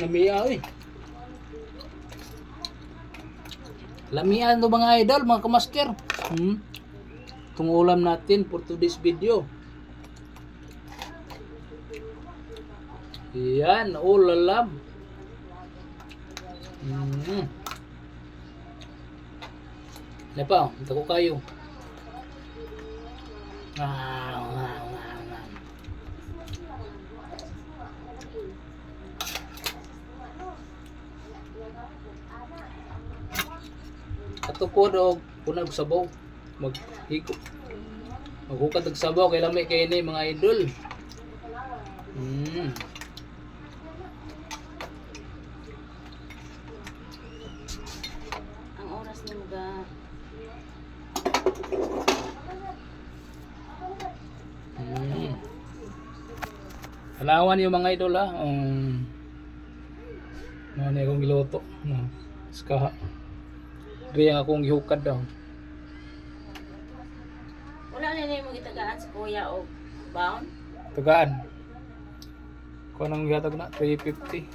Lamia eh. Lamia no mga idol, mga kamaster. Itong ulam natin for today's video. Yan, ulalam. Lepa, ito ko kayo. Ato po dog, punag sabaw. Maghukad og sabaw kay lami kay ni mga idol. Ang oras ni mga Halawan yung mga idol ha. Ano akong giluto. Ska. Riyan akong gihukad daw. wala na ni mo gitagaan sa kuya o bound. Tagaan. Kung anong gihatag na 350.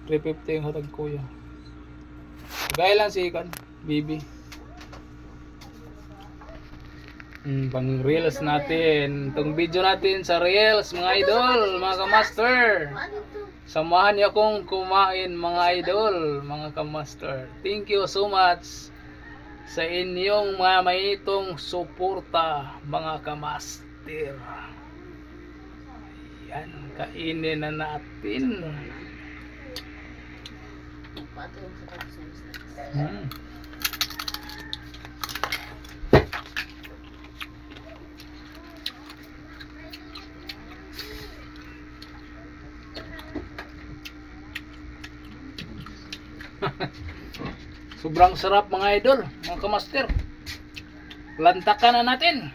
350 yung hatag kuya. Gaya lang si Ikan, Bibi. Pang reels natin. Itong video natin sa reels mga idol, mga kamaster. Samahan niyo akong kumain mga idol, mga kamaster. Thank you so much sa inyong mga mainitong suporta mga kamaster. Yan, kainin na natin. Patulong sa pagsusunod. Sobrang sarap mga idol, mga kamaster. Lantakan na natin.